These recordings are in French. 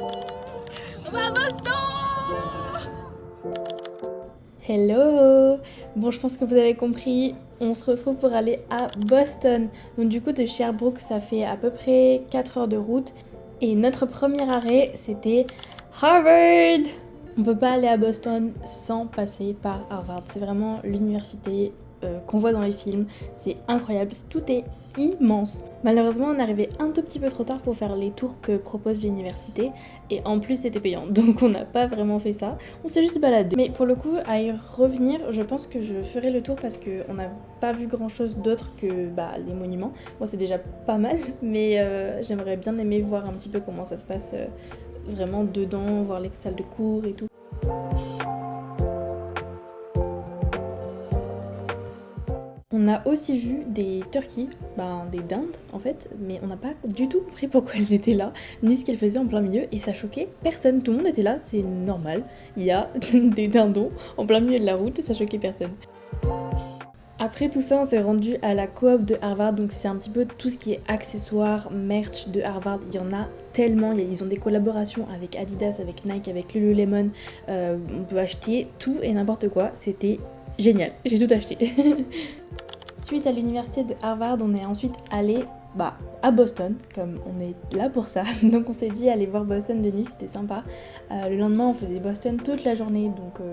On va à Boston! Hello! Bon, je pense que vous avez compris, on se retrouve pour aller à Boston. Donc du coup, de Sherbrooke, ça fait à peu près 4 heures de route. Et notre premier arrêt, c'était Harvard! On peut pas aller à Boston sans passer par Harvard. C'est vraiment l'université qu'on voit dans les films. C'est incroyable, tout est immense. Malheureusement, on est arrivé un tout petit peu trop tard pour faire les tours que propose l'université. Et en plus, c'était payant. Donc on n'a pas vraiment fait ça. On s'est juste baladé. Mais pour le coup, à y revenir, je pense que je ferai le tour parce qu'on n'a pas vu grand chose d'autre que les monuments. Bon, c'est déjà pas mal, mais j'aimerais bien aimer voir un petit peu comment ça se passe vraiment dedans, voir les salles de cours et tout. On a aussi vu des turkeys, des dindes en fait, mais on n'a pas du tout compris pourquoi elles étaient là, ni ce qu'elles faisaient en plein milieu, et ça choquait personne, tout le monde était là, c'est normal, il y a des dindons en plein milieu de la route et ça choquait personne. Après tout ça, on s'est rendu à la coop de Harvard, donc c'est un petit peu tout ce qui est accessoires, merch de Harvard, il y en a tellement, ils ont des collaborations avec Adidas, avec Nike, avec Lululemon, on peut acheter tout et n'importe quoi, c'était génial, j'ai tout acheté. Suite à l'université de Harvard, on est ensuite allé à Boston, comme on est là pour ça. Donc on s'est dit aller voir Boston de nuit, c'était sympa. Le lendemain, on faisait Boston toute la journée, donc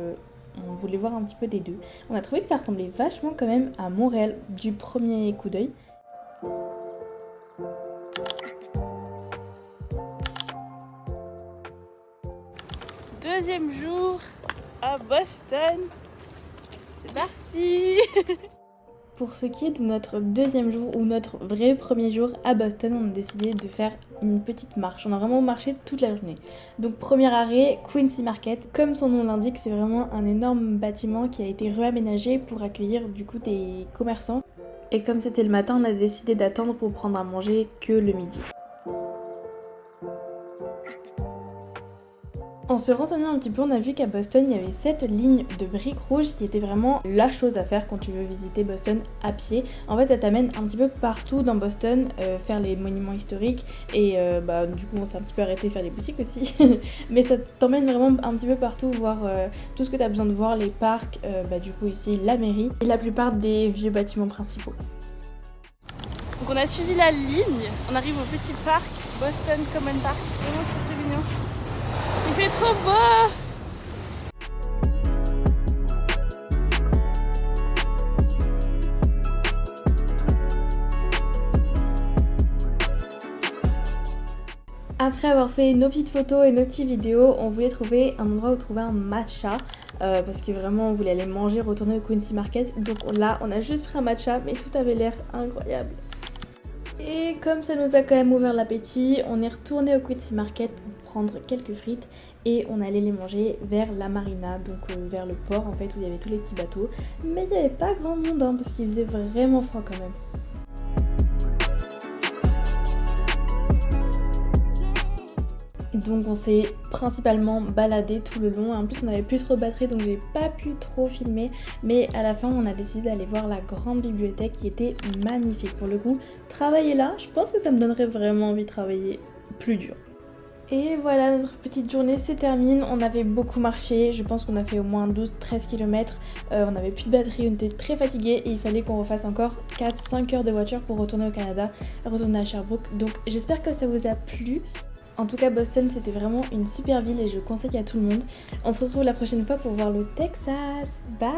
on voulait voir un petit peu des deux. On a trouvé que ça ressemblait vachement quand même à Montréal du premier coup d'œil. Deuxième jour à Boston. C'est parti! Pour ce qui est de notre deuxième jour ou notre vrai premier jour à Boston, on a décidé de faire une petite marche. On a vraiment marché toute la journée. Donc premier arrêt, Quincy Market. Comme son nom l'indique, c'est vraiment un énorme bâtiment qui a été réaménagé pour accueillir du coup des commerçants. Et comme c'était le matin, on a décidé d'attendre pour prendre à manger que le midi. En se renseignant un petit peu, on a vu qu'à Boston, il y avait cette ligne de briques rouges qui était vraiment la chose à faire quand tu veux visiter Boston à pied. En fait, ça t'amène un petit peu partout dans Boston, faire les monuments historiques et du coup, on s'est un petit peu arrêté de faire les boutiques aussi. Mais ça t'emmène vraiment un petit peu partout, voir tout ce que tu as besoin de voir, les parcs, du coup ici, la mairie et la plupart des vieux bâtiments principaux. Donc on a suivi la ligne, on arrive au petit parc, Boston Common Park, vraiment très très mignon. Il fait trop beau! Après avoir fait nos petites photos et nos petites vidéos, on voulait trouver un endroit où trouver un matcha parce que vraiment on voulait aller manger, retourner au Quincy Market. Donc là on a juste pris un matcha mais tout avait l'air incroyable. Et comme ça nous a quand même ouvert l'appétit, on est retourné au Quincy Market pour prendre quelques frites et on allait les manger vers la marina, donc vers le port en fait où il y avait tous les petits bateaux. Mais il n'y avait pas grand monde parce qu'il faisait vraiment froid quand même. Donc on s'est principalement baladé tout le long, en plus on n'avait plus trop de batterie donc j'ai pas pu trop filmer, mais à la fin on a décidé d'aller voir la grande bibliothèque qui était magnifique. Pour le coup, travailler là, je pense que ça me donnerait vraiment envie de travailler plus dur. Et voilà, notre petite journée se termine, on avait beaucoup marché, je pense qu'on a fait au moins 12-13 km, on n'avait plus de batterie, on était très fatigués et il fallait qu'on refasse encore 4-5 heures de voiture pour retourner au Canada, retourner à Sherbrooke, donc j'espère que ça vous a plu. En tout cas, Boston, c'était vraiment une super ville et je conseille à tout le monde. On se retrouve la prochaine fois pour voir le Texas. Bye!